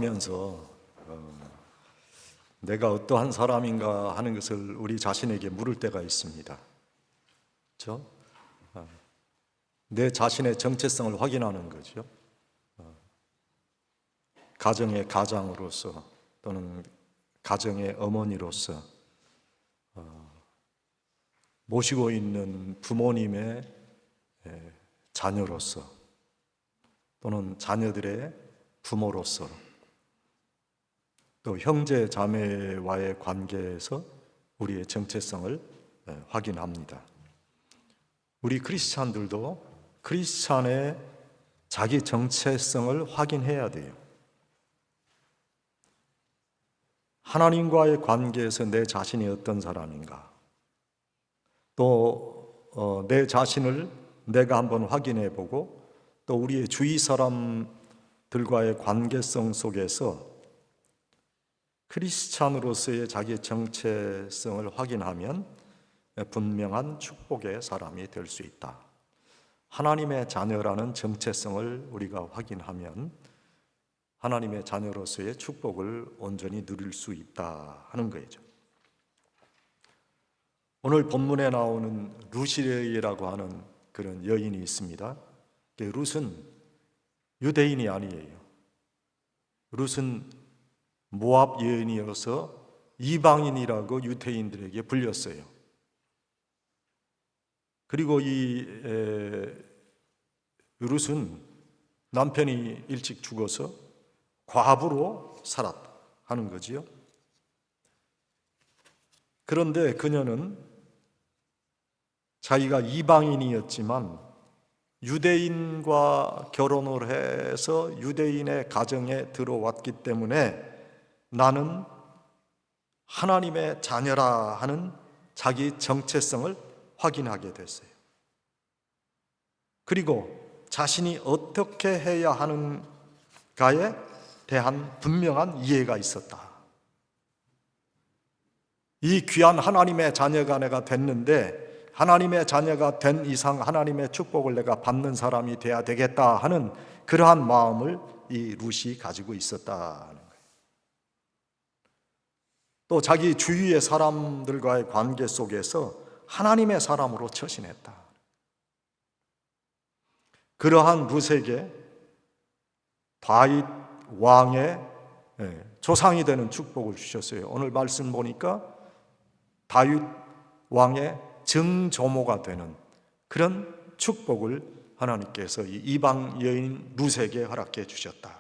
하면서 내가 어떠한 사람인가 하는 것을 우리 자신에게 물을 때가 있습니다. 그렇죠? 내 자신의 정체성을 확인하는 거죠. 가정의 가장으로서 또는 가정의 어머니로서 모시고 있는 부모님의 자녀로서 또는 자녀들의 부모로서 또 형제 자매와의 관계에서 우리의 정체성을 확인합니다. 우리 크리스찬들도 크리스찬의 자기 정체성을 확인해야 돼요. 하나님과의 관계에서 내 자신이 어떤 사람인가, 또 내 자신을 내가 한번 확인해 보고 또 우리의 주위 사람들과의 관계성 속에서 크리스찬으로서의 자기 정체성을 확인하면 분명한 축복의 사람이 될 수 있다. 하나님의 자녀라는 정체성을 우리가 확인하면 하나님의 자녀로서의 축복을 온전히 누릴 수 있다 하는 거죠. 오늘 본문에 나오는 루시라고 하는 그런 여인이 있습니다. 룻은 유대인이 아니에요. 룻은 모압 여인이어서 이방인이라고 유대인들에게 불렸어요. 그리고 이 룻은 남편이 일찍 죽어서 과부로 살았다 하는 거지요. 그런데 그녀는 자기가 이방인이었지만 유대인과 결혼을 해서 유대인의 가정에 들어왔기 때문에 나는 하나님의 자녀라 하는 자기 정체성을 확인하게 됐어요. 그리고 자신이 어떻게 해야 하는가에 대한 분명한 이해가 있었다. 이 귀한 하나님의 자녀가 내가 됐는데 하나님의 자녀가 된 이상 하나님의 축복을 내가 받는 사람이 돼야 되겠다 하는 그러한 마음을 이 룻이 가지고 있었다 하는 거예요. 또 자기 주위의 사람들과의 관계 속에서 하나님의 사람으로 처신했다. 그러한 룻에게 다윗 왕의 조상이 되는 축복을 주셨어요. 오늘 말씀 보니까 다윗 왕의 증조모가 되는 그런 축복을 하나님께서 이 이방 여인 룻에게 허락해 주셨다.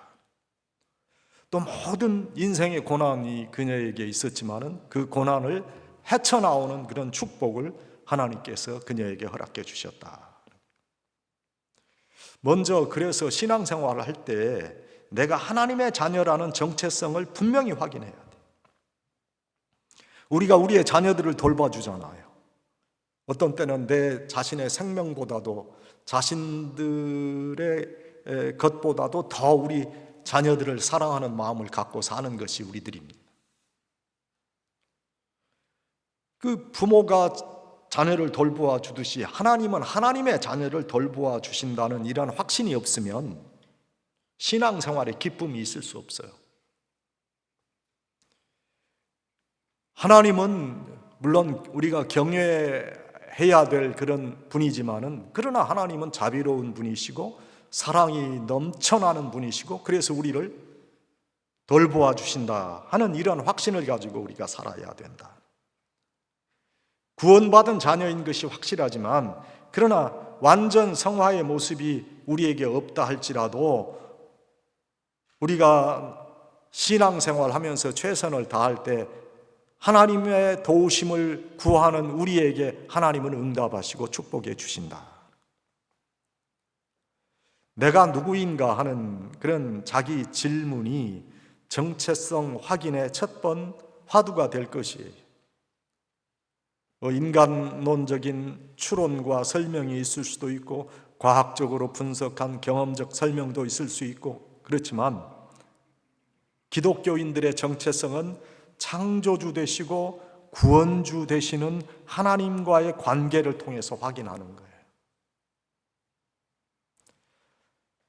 또 모든 인생의 고난이 그녀에게 있었지만은 그 고난을 헤쳐나오는 그런 축복을 하나님께서 그녀에게 허락해 주셨다. 먼저 그래서 신앙생활을 할 때 내가 하나님의 자녀라는 정체성을 분명히 확인해야 돼. 우리가 우리의 자녀들을 돌봐주잖아요. 어떤 때는 내 자신의 생명보다도 자신들의 것보다도 더 우리 자녀들을 사랑하는 마음을 갖고 사는 것이 우리들입니다. 그 부모가 자녀를 돌보아 주듯이 하나님은 하나님의 자녀를 돌보아 주신다는 이런 확신이 없으면 신앙생활에 기쁨이 있을 수 없어요. 하나님은 물론 우리가 경외해야 될 그런 분이지만은 그러나 하나님은 자비로운 분이시고 사랑이 넘쳐나는 분이시고 그래서 우리를 돌보아 주신다 하는 이런 확신을 가지고 우리가 살아야 된다. 구원받은 자녀인 것이 확실하지만 그러나 완전 성화의 모습이 우리에게 없다 할지라도 우리가 신앙생활 하면서 최선을 다할 때 하나님의 도우심을 구하는 우리에게 하나님은 응답하시고 축복해 주신다. 내가 누구인가 하는 그런 자기 질문이 정체성 확인의 첫 번 화두가 될 것이에요. 인간론적인 추론과 설명이 있을 수도 있고 과학적으로 분석한 경험적 설명도 있을 수 있고 그렇지만 기독교인들의 정체성은 창조주 되시고 구원주 되시는 하나님과의 관계를 통해서 확인하는 거예요.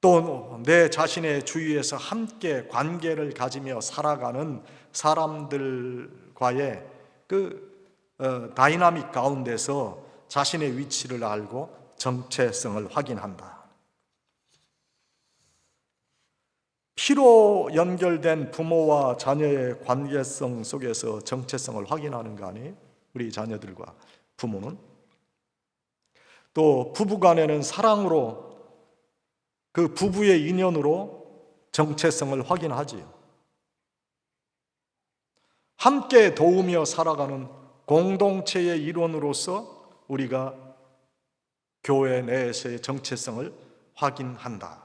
또 내 자신의 주위에서 함께 관계를 가지며 살아가는 사람들과의 다이나믹 가운데서 자신의 위치를 알고 정체성을 확인한다. 피로 연결된 부모와 자녀의 관계성 속에서 정체성을 확인하는 거 아니에요? 우리 자녀들과 부모는. 또 부부간에는 사랑으로, 그 부부의 인연으로 정체성을 확인하지요. 함께 도우며 살아가는 공동체의 일원으로서 우리가 교회 내에서의 정체성을 확인한다.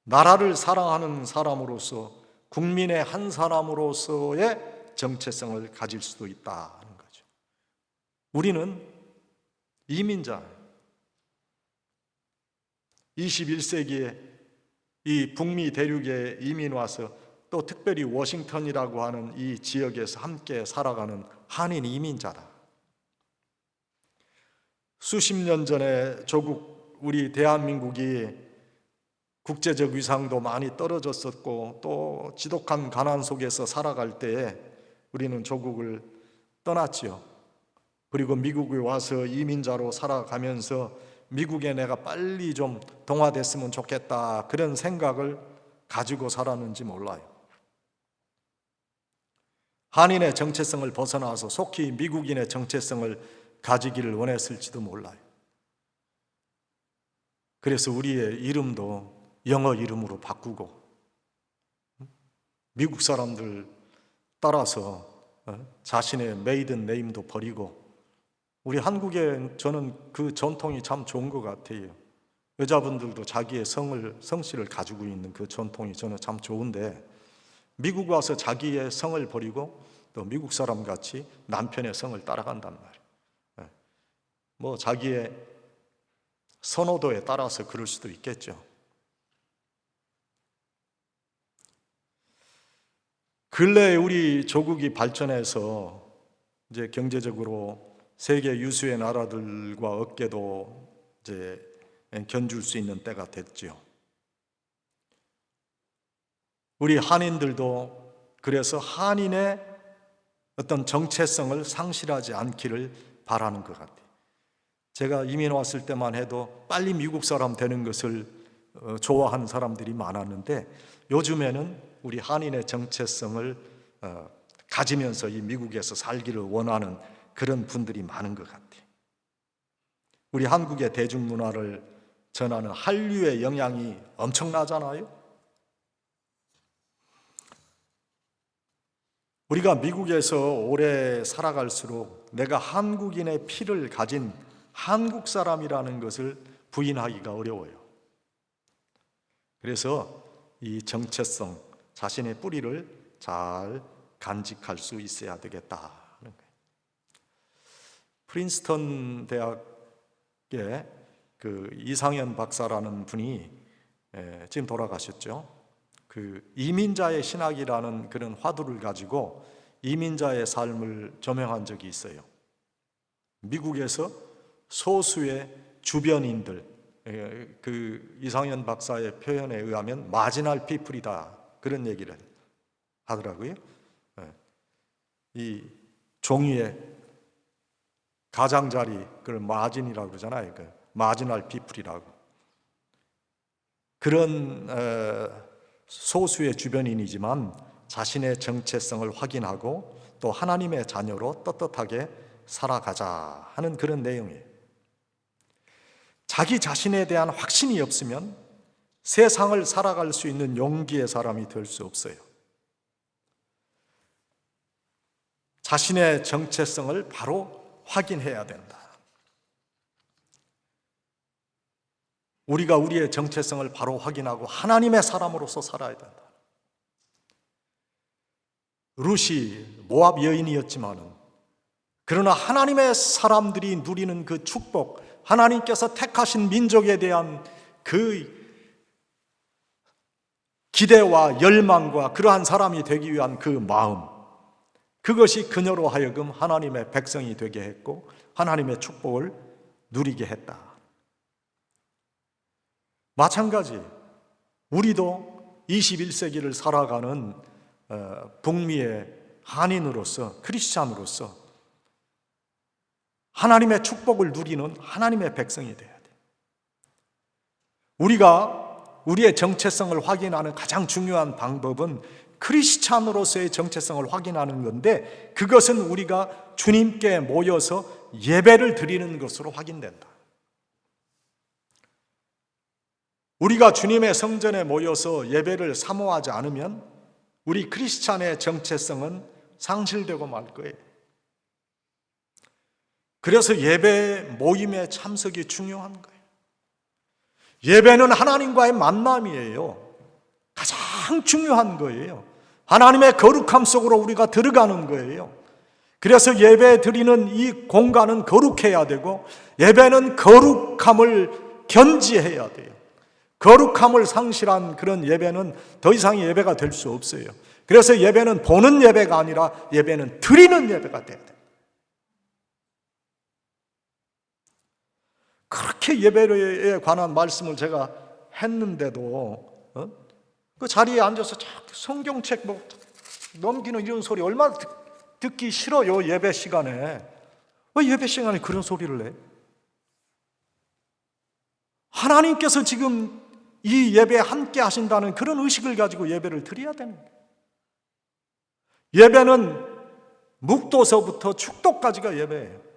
나라를 사랑하는 사람으로서, 국민의 한 사람으로서의 정체성을 가질 수도 있다는 거죠. 우리는 이민자, 21세기에 이 북미 대륙에 이민 와서 또 특별히 워싱턴이라고 하는 이 지역에서 함께 살아가는 한인 이민자다. 수십 년 전에 조국, 우리 대한민국이 국제적 위상도 많이 떨어졌었고 또 지독한 가난 속에서 살아갈 때에 우리는 조국을 떠났지요. 그리고 미국에 와서 이민자로 살아가면서 미국에 내가 빨리 좀 동화됐으면 좋겠다, 그런 생각을 가지고 살았는지 몰라요. 한인의 정체성을 벗어나서 속히 미국인의 정체성을 가지기를 원했을지도 몰라요. 그래서 우리의 이름도 영어 이름으로 바꾸고 미국 사람들 따라서 자신의 메이든 네임도 버리고, 우리 한국에 저는 그 전통이 참 좋은 것 같아요. 여자분들도 자기의 성씨를 가지고 있는 그 전통이 저는 참 좋은데, 미국 와서 자기의 성을 버리고 또 미국 사람 같이 남편의 성을 따라간단 말이에요. 뭐 자기의 선호도에 따라서 그럴 수도 있겠죠. 근래에 우리 조국이 발전해서 이제 경제적으로 세계 유수의 나라들과 어깨도 이제 견줄 수 있는 때가 됐죠. 우리 한인들도 그래서 한인의 어떤 정체성을 상실하지 않기를 바라는 것 같아요. 제가 이민 왔을 때만 해도 빨리 미국 사람 되는 것을 좋아하는 사람들이 많았는데, 요즘에는 우리 한인의 정체성을 가지면서 이 미국에서 살기를 원하는 그런 분들이 많은 것 같아요. 우리 한국의 대중문화를 전하는 한류의 영향이 엄청나잖아요. 우리가 미국에서 오래 살아갈수록 내가 한국인의 피를 가진 한국 사람이라는 것을 부인하기가 어려워요. 그래서 이 정체성, 자신의 뿌리를 잘 간직할 수 있어야 되겠다는 거예요. 프린스턴 대학의 그 이상현 박사라는 분이 지금 돌아가셨죠. 그 이민자의 신학이라는 그런 화두를 가지고 이민자의 삶을 조명한 적이 있어요. 미국에서 소수의 주변인들, 그 이상현 박사의 표현에 의하면 마지널 피플이다, 그런 얘기를 하더라고요. 이 종이의 가장자리, 그걸 마진이라고 그러잖아요. 그 마지널 피플이라고. 그런 소수의 주변인이지만 자신의 정체성을 확인하고 또 하나님의 자녀로 떳떳하게 살아가자 하는 그런 내용이에요. 자기 자신에 대한 확신이 없으면 세상을 살아갈 수 있는 용기의 사람이 될 수 없어요. 자신의 정체성을 바로 확인해야 된다. 우리가 우리의 정체성을 바로 확인하고 하나님의 사람으로서 살아야 된다. 룻이 모압 여인이었지만은, 그러나 하나님의 사람들이 누리는 그 축복, 하나님께서 택하신 민족에 대한 그 기대와 열망과 그러한 사람이 되기 위한 그 마음, 그것이 그녀로 하여금 하나님의 백성이 되게 했고 하나님의 축복을 누리게 했다. 마찬가지 우리도 21세기를 살아가는 북미의 한인으로서, 크리스찬으로서 하나님의 축복을 누리는 하나님의 백성이 돼야 돼. 우리가 우리의 정체성을 확인하는 가장 중요한 방법은 크리스찬으로서의 정체성을 확인하는 건데, 그것은 우리가 주님께 모여서 예배를 드리는 것으로 확인된다. 우리가 주님의 성전에 모여서 예배를 사모하지 않으면 우리 크리스찬의 정체성은 상실되고 말 거예요. 그래서 예배 모임에 참석이 중요한 거예요. 예배는 하나님과의 만남이에요. 가장 중요한 거예요. 하나님의 거룩함 속으로 우리가 들어가는 거예요. 그래서 예배 드리는 이 공간은 거룩해야 되고, 예배는 거룩함을 견지해야 돼요. 거룩함을 상실한 그런 예배는 더 이상의 예배가 될 수 없어요. 그래서 예배는 보는 예배가 아니라 예배는 드리는 예배가 돼야 돼요. 그렇게 예배에 관한 말씀을 제가 했는데도 그 자리에 앉아서 자꾸 성경책 넘기는 이런 소리 얼마나 듣기 싫어요. 예배 시간에. 왜 예배 시간에 그런 소리를 내? 하나님께서 지금 이 예배에 함께 하신다는 그런 의식을 가지고 예배를 드려야 되는 거예요. 예배는 묵도서부터 축도까지가 예배예요.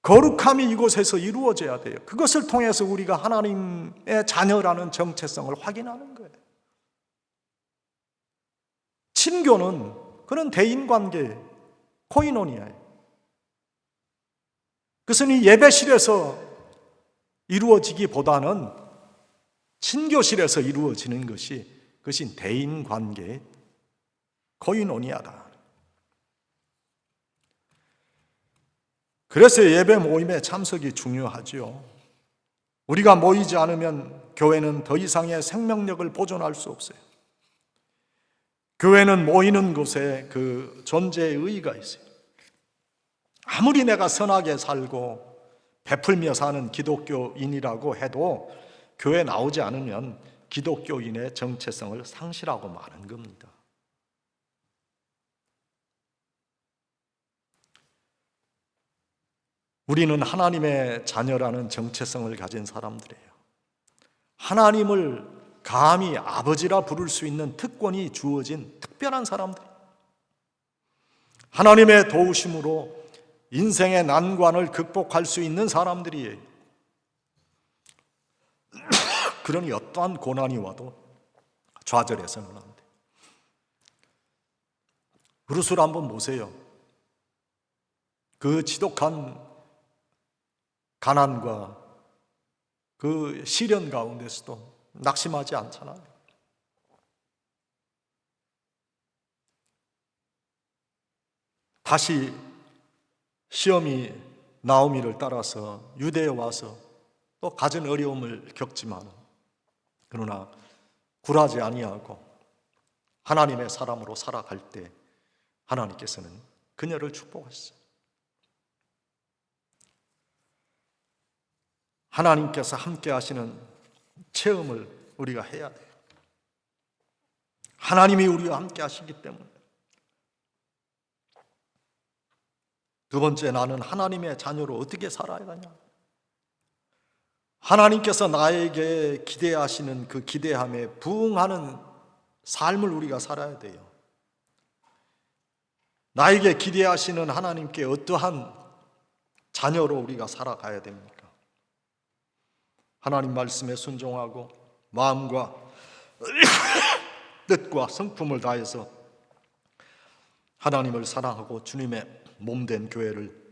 거룩함이 이곳에서 이루어져야 돼요. 그것을 통해서 우리가 하나님의 자녀라는 정체성을 확인하는 거예요. 친교는 그런 대인관계, 코이노니아예요. 그것은 이 예배실에서 이루어지기보다는 친교실에서 이루어지는 그것이 대인관계의 코이노니아다. 그래서 예배 모임에 참석이 중요하죠. 우리가 모이지 않으면 교회는 더 이상의 생명력을 보존할 수 없어요. 교회는 모이는 곳에 그 존재의 의의가 있어요. 아무리 내가 선하게 살고 베풀며 사는 기독교인이라고 해도 교회 나오지 않으면 기독교인의 정체성을 상실하고 마는 겁니다. 우리는 하나님의 자녀라는 정체성을 가진 사람들이에요. 하나님을 감히 아버지라 부를 수 있는 특권이 주어진 특별한 사람들이에요. 하나님의 도우심으로 인생의 난관을 극복할 수 있는 사람들이에요. 그러니 어떠한 고난이 와도 좌절해서는 안 돼요. 루스를 한번 보세요. 그 지독한 가난과 그 시련 가운데서도 낙심하지 않잖아요. 다시 시험이 나오미를 따라서 유대에 와서 또 갖은 어려움을 겪지만, 그러나 굴하지 아니하고 하나님의 사람으로 살아갈 때 하나님께서는 그녀를 축복하셨어요. 하나님께서 함께 하시는 체험을 우리가 해야 돼요. 하나님이 우리와 함께 하시기 때문에. 두 번째, 나는 하나님의 자녀로 어떻게 살아야 하냐? 하나님께서 나에게 기대하시는 그 기대함에 부응하는 삶을 우리가 살아야 돼요. 나에게 기대하시는 하나님께 어떠한 자녀로 우리가 살아가야 됩니까? 하나님 말씀에 순종하고 마음과 뜻과 성품을 다해서 하나님을 사랑하고 주님의 몸된 교회를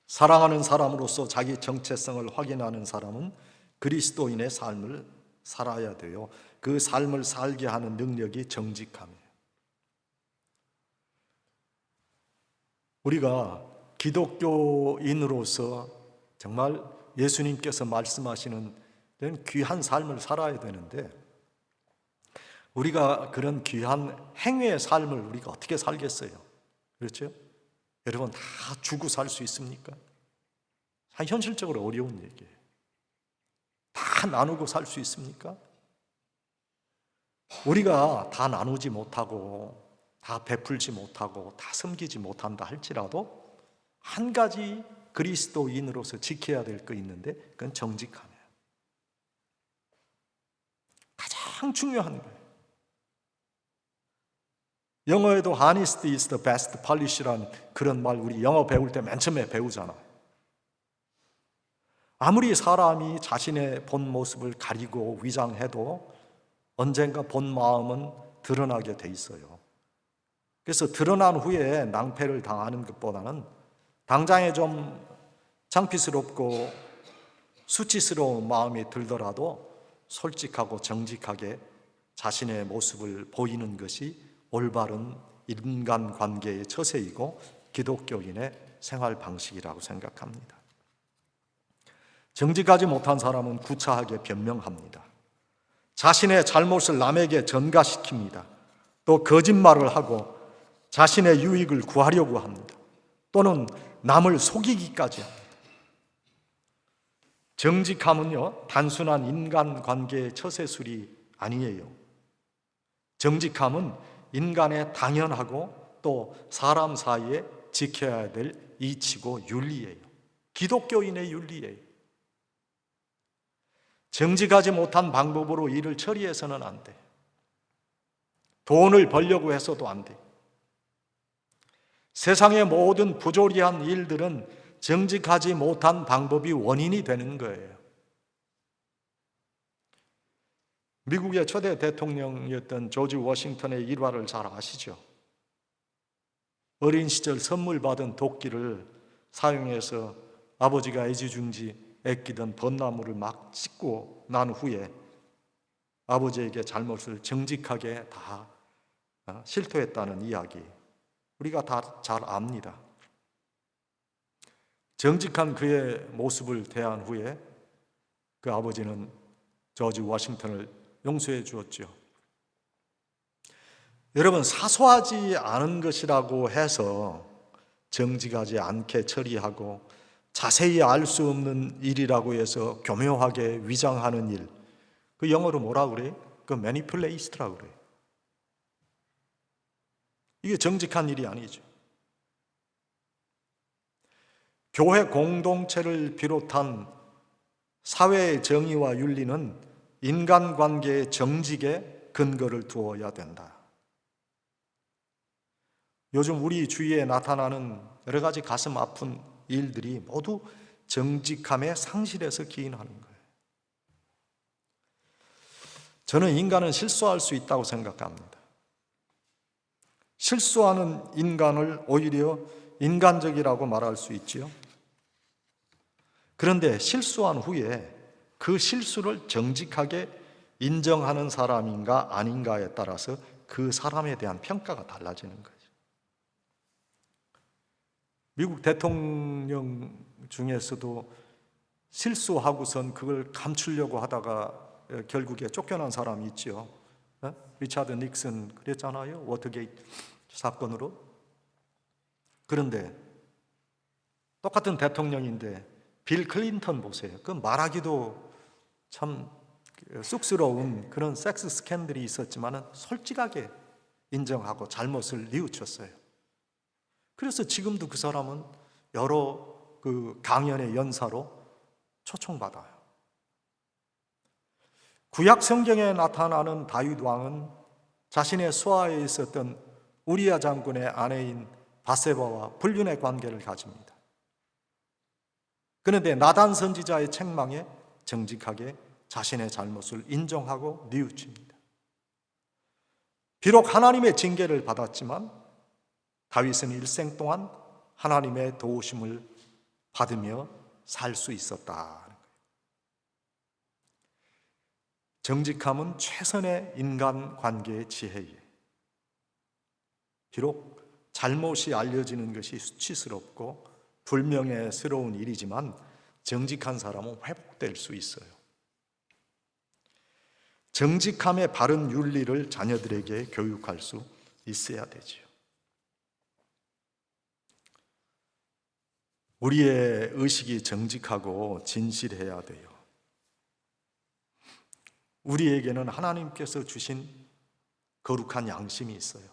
사랑하는 사람으로서 자기 정체성을 확인하는 사람은 그리스도인의 삶을 살아야 돼요. 그 삶을 살게 하는 능력이 정직함이에요. 우리가 기독교인으로서 정말 예수님께서 말씀하시는 귀한 삶을 살아야 되는데, 우리가 그런 귀한 행위의 삶을 우리가 어떻게 살겠어요? 그렇죠? 여러분, 다 주고 살 수 있습니까? 현실적으로 어려운 얘기예요. 다 나누고 살 수 있습니까? 우리가 다 나누지 못하고 다 베풀지 못하고 다 섬기지 못한다 할지라도 한 가지 그리스도인으로서 지켜야 될 거 있는데 그건 정직함이에요. 가장 중요한 거예요. 영어에도 honesty is the best polish라는 그런 말 우리 영어 배울 때 맨 처음에 배우잖아요. 아무리 사람이 자신의 본 모습을 가리고 위장해도 언젠가 본 마음은 드러나게 돼 있어요. 그래서 드러난 후에 낭패를 당하는 것보다는 당장에 좀 창피스럽고 수치스러운 마음이 들더라도 솔직하고 정직하게 자신의 모습을 보이는 것이 올바른 인간관계의 처세이고 기독교인의 생활 방식이라고 생각합니다. 정직하지 못한 사람은 구차하게 변명합니다. 자신의 잘못을 남에게 전가시킵니다. 또 거짓말을 하고 자신의 유익을 구하려고 합니다. 또는 남을 속이기까지 합니다. 정직함은요, 단순한 인간관계의 처세술이 아니에요. 정직함은 인간의 당연하고 또 사람 사이에 지켜야 될 이치고 윤리예요. 기독교인의 윤리예요. 정직하지 못한 방법으로 일을 처리해서는 안 돼. 돈을 벌려고 해서도 안 돼. 세상의 모든 부조리한 일들은 정직하지 못한 방법이 원인이 되는 거예요. 미국의 초대 대통령이었던 조지 워싱턴의 일화를 잘 아시죠? 어린 시절 선물 받은 도끼를 사용해서 아버지가 애지중지 애끼던 벚나무를 막 찢고 난 후에 아버지에게 잘못을 정직하게 다 실토했다는 이야기, 우리가 다 잘 압니다. 정직한 그의 모습을 대한 후에 그 아버지는 조지 워싱턴을 용서해 주었죠. 여러분, 사소하지 않은 것이라고 해서 정직하지 않게 처리하고 자세히 알 수 없는 일이라고 해서 교묘하게 위장하는 일, 그 영어로 뭐라 그래요? 그 manipulate라고 그래요. 이게 정직한 일이 아니죠. 교회 공동체를 비롯한 사회의 정의와 윤리는 인간관계의 정직에 근거를 두어야 된다. 요즘 우리 주위에 나타나는 여러 가지 가슴 아픈 일들이 모두 정직함의 상실에서 기인하는 거예요. 저는 인간은 실수할 수 있다고 생각합니다. 실수하는 인간을 오히려 인간적이라고 말할 수 있지요. 그런데 실수한 후에 그 실수를 정직하게 인정하는 사람인가 아닌가에 따라서 그 사람에 대한 평가가 달라지는 거죠. 미국 대통령 중에서도 실수하고선 그걸 감추려고 하다가 결국에 쫓겨난 사람이 있죠. 리차드 닉슨 그랬잖아요. 워터게이트 사건으로. 그런데 똑같은 대통령인데 빌 클린턴 보세요. 그 말하기도 참 쑥스러운 그런 섹스 스캔들이 있었지만은 솔직하게 인정하고 잘못을 뉘우쳤어요. 그래서 지금도 그 사람은 여러 그 강연의 연사로 초청받아요. 구약 성경에 나타나는 다윗 왕은 자신의 수하에 있었던 우리야 장군의 아내인 바세바와 불륜의 관계를 가집니다. 그런데 나단 선지자의 책망에 정직하게 자신의 잘못을 인정하고 뉘우칩니다. 비록 하나님의 징계를 받았지만 다윗은 일생 동안 하나님의 도우심을 받으며 살 수 있었다. 정직함은 최선의 인간관계의 지혜예요. 비록 잘못이 알려지는 것이 수치스럽고 불명예스러운 일이지만 정직한 사람은 회복될 수 있어요. 정직함의 바른 윤리를 자녀들에게 교육할 수 있어야 되지요. 우리의 의식이 정직하고 진실해야 돼요. 우리에게는 하나님께서 주신 거룩한 양심이 있어요.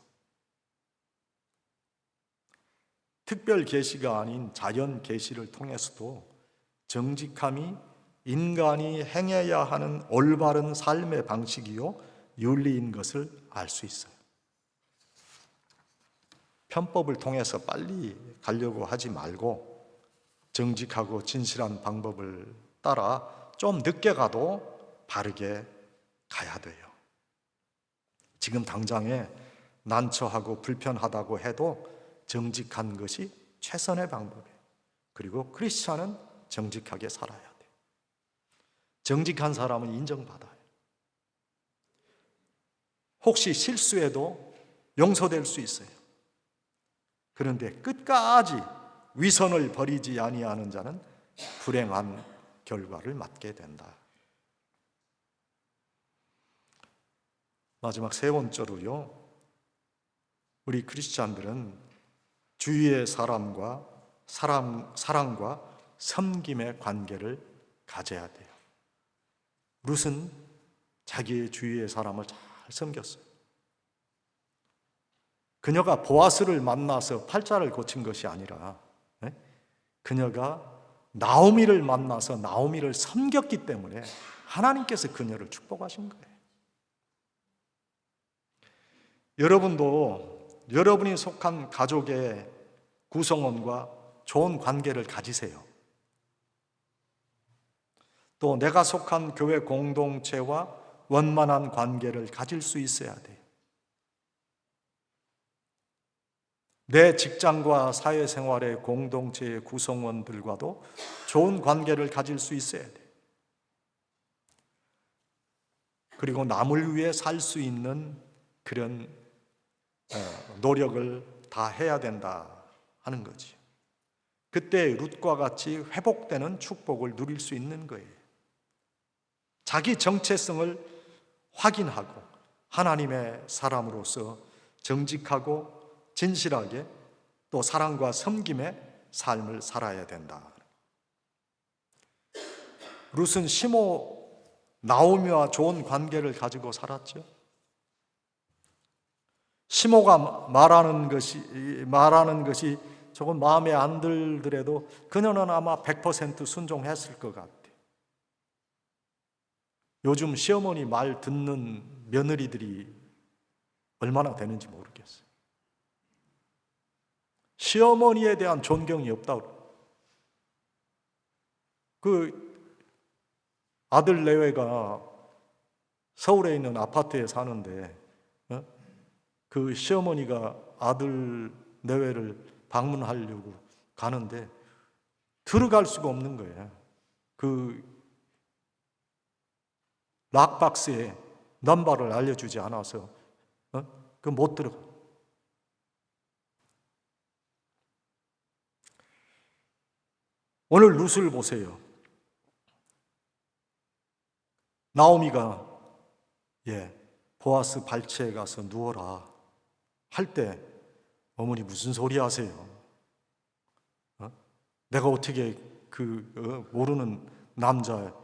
특별 계시가 아닌 자연 계시를 통해서도 정직함이 인간이 행해야 하는 올바른 삶의 방식이요 윤리인 것을 알 수 있어요. 편법을 통해서 빨리 가려고 하지 말고 정직하고 진실한 방법을 따라 좀 늦게 가도 바르게 가야 돼요. 지금 당장에 난처하고 불편하다고 해도 정직한 것이 최선의 방법이에요. 그리고 크리스찬은 정직하게 살아야 돼요. 정직한 사람은 인정받아요. 혹시 실수해도 용서될 수 있어요. 그런데 끝까지 위선을 버리지 아니하는 자는 불행한 결과를 맞게 된다. 마지막 세 번째로요, 우리 크리스찬들은 주위의 사람과 사랑과 섬김의 관계를 가져야 돼요. 룻은 자기의 주위의 사람을 잘 섬겼어요. 그녀가 보아스를 만나서 팔자를 고친 것이 아니라 그녀가 나오미를 만나서 나오미를 섬겼기 때문에 하나님께서 그녀를 축복하신 거예요. 여러분도 여러분이 속한 가족의 구성원과 좋은 관계를 가지세요. 또 내가 속한 교회 공동체와 원만한 관계를 가질 수 있어야 돼요. 내 직장과 사회생활의 공동체의 구성원들과도 좋은 관계를 가질 수 있어야 돼요. 그리고 남을 위해 살 수 있는 그런 노력을 다 해야 된다 하는 거지. 그때 룻과 같이 회복되는 축복을 누릴 수 있는 거예요. 자기 정체성을 확인하고 하나님의 사람으로서 정직하고 진실하게 또 사랑과 섬김의 삶을 살아야 된다. 룻은 시모 나오미와 좋은 관계를 가지고 살았죠. 시모가 말하는 것이 조금 마음에 안 들더라도 그녀는 아마 100% 순종했을 것 같아요. 요즘 시어머니 말 듣는 며느리들이 얼마나 되는지 모르겠어요. 시어머니에 대한 존경이 없다고. 그 아들 내외가 서울에 있는 아파트에 사는데 그 시어머니가 아들 내외를 방문하려고 가는데 들어갈 수가 없는 거예요. 그 락박스에 넘버를 알려주지 않아서 그 못 들어가. 오늘 룻을 보세요. 나오미가 보아스 발치에 가서 누워라 할 때 어머니 무슨 소리 하세요? 내가 어떻게 모르는 남자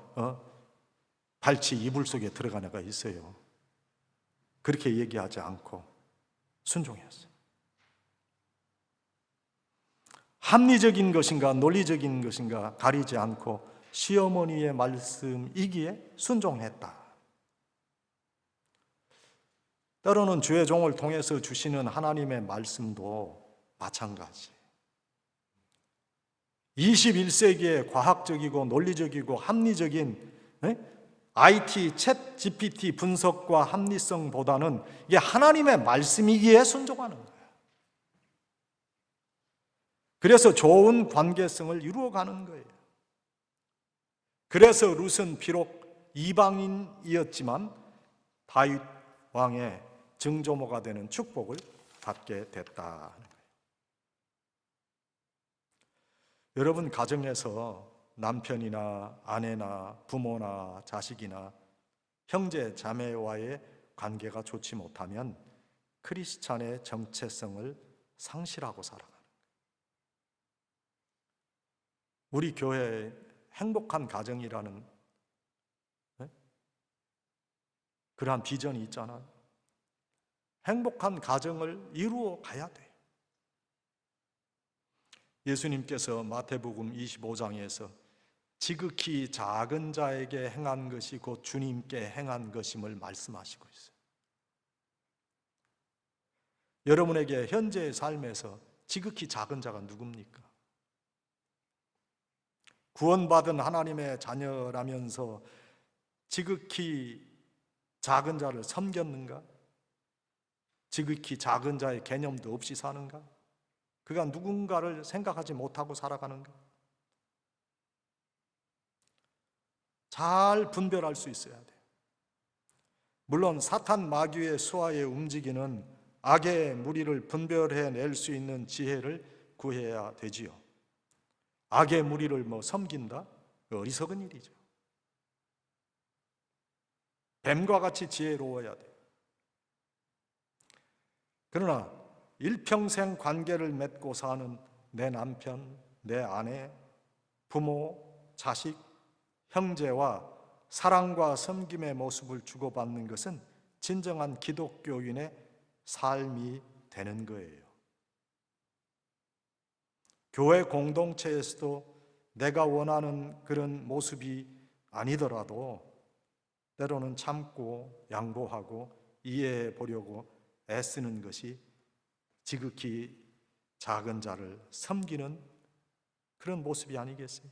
발치 이불 속에 들어가냐가 있어요. 그렇게 얘기하지 않고 순종했어요. 합리적인 것인가 논리적인 것인가 가리지 않고 시어머니의 말씀이기에 순종했다. 때로는 주의 종을 통해서 주시는 하나님의 말씀도 마찬가지. 21세기의 과학적이고 논리적이고 합리적인 IT, 챗 GPT 분석과 합리성보다는 이게 하나님의 말씀이기에 순종하는 거예요. 그래서 좋은 관계성을 이루어가는 거예요. 그래서 룻은 비록 이방인이었지만 다윗 왕의 증조모가 되는 축복을 받게 됐다. 여러분 가정에서 남편이나 아내나 부모나 자식이나 형제 자매와의 관계가 좋지 못하면 크리스찬의 정체성을 상실하고 살아가는 거예요. 우리 교회에 행복한 가정이라는 그러한 비전이 있잖아요. 행복한 가정을 이루어 가야 돼. 예수님께서 마태복음 25장에서 지극히 작은 자에게 행한 것이 곧 주님께 행한 것임을 말씀하시고 있어요. 여러분에게 현재의 삶에서 지극히 작은 자가 누굽니까? 구원받은 하나님의 자녀라면서 지극히 작은 자를 섬겼는가? 지극히 작은 자의 개념도 없이 사는가? 그가 누군가를 생각하지 못하고 살아가는가? 잘 분별할 수 있어야 돼. 물론 사탄 마귀의 수하에 움직이는 악의 무리를 분별해낼 수 있는 지혜를 구해야 되지요. 악의 무리를 섬긴다? 어리석은 일이죠. 뱀과 같이 지혜로워야 돼. 그러나 일평생 관계를 맺고 사는 내 남편, 내 아내, 부모, 자식, 형제와 사랑과 섬김의 모습을 주고받는 것은 진정한 기독교인의 삶이 되는 거예요. 교회 공동체에서도 내가 원하는 그런 모습이 아니더라도 때로는 참고 양보하고 이해해 보려고 애쓰는 것이 지극히 작은 자를 섬기는 그런 모습이 아니겠어요?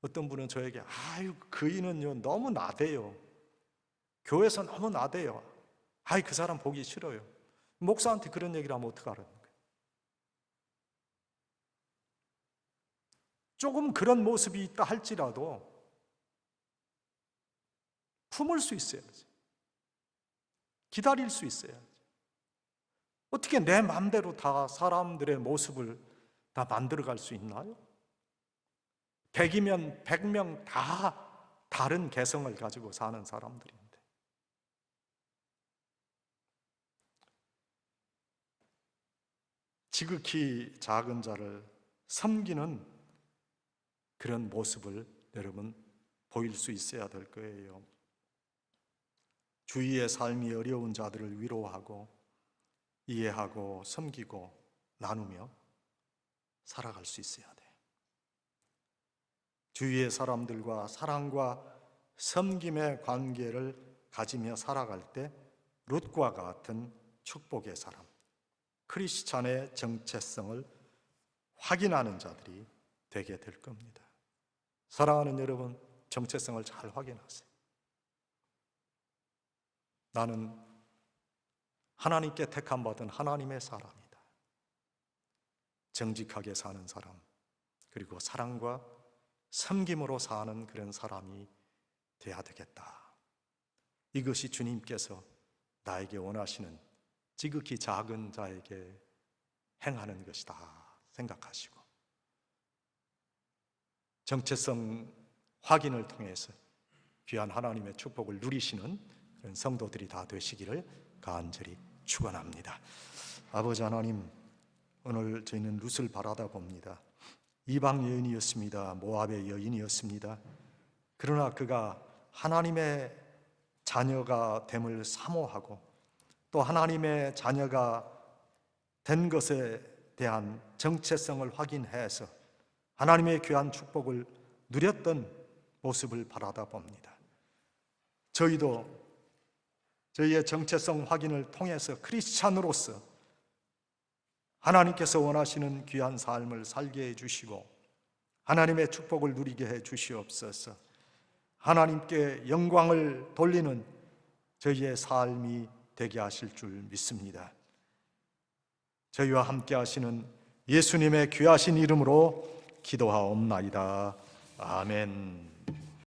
어떤 분은 저에게 아유 그이는요 너무 나대요. 교회에서 너무 나대요. 아이 그 사람 보기 싫어요. 목사한테 그런 얘기를 하면 어떡하라는 거예요? 조금 그런 모습이 있다 할지라도 품을 수 있어야지. 기다릴 수 있어야지. 어떻게 내 마음대로 다 사람들의 모습을 다 만들어갈 수 있나요? 100이면 100명 다 다른 개성을 가지고 사는 사람들인데 지극히 작은 자를 섬기는 그런 모습을 여러분 보일 수 있어야 될 거예요. 주위의 삶이 어려운 자들을 위로하고 이해하고 섬기고 나누며 살아갈 수 있어야 돼. 주위의 사람들과 사랑과 섬김의 관계를 가지며 살아갈 때 룻과 같은 축복의 사람, 크리스찬의 정체성을 확인하는 자들이 되게 될 겁니다. 사랑하는 여러분, 정체성을 잘 확인하세요. 나는 하나님께 택함받은 하나님의 사람이다. 정직하게 사는 사람, 그리고 사랑과 섬김으로 사는 그런 사람이 돼야 되겠다. 이것이 주님께서 나에게 원하시는 지극히 작은 자에게 행하는 것이다 생각하시고 정체성 확인을 통해서 귀한 하나님의 축복을 누리시는 그런 성도들이 다 되시기를 간절히 축원합니다. 아버지 하나님, 오늘 저희는 룻을 바라다 봅니다. 이방 여인이었습니다. 모압의 여인이었습니다. 그러나 그가 하나님의 자녀가 됨을 사모하고 또 하나님의 자녀가 된 것에 대한 정체성을 확인해서 하나님의 귀한 축복을 누렸던 모습을 바라다 봅니다. 저희도 저희의 정체성 확인을 통해서 크리스찬으로서 하나님께서 원하시는 귀한 삶을 살게 해주시고 하나님의 축복을 누리게 해주시옵소서. 하나님께 영광을 돌리는 저희의 삶이 되게 하실 줄 믿습니다. 저희와 함께 하시는 예수님의 귀하신 이름으로 기도하옵나이다. 아멘.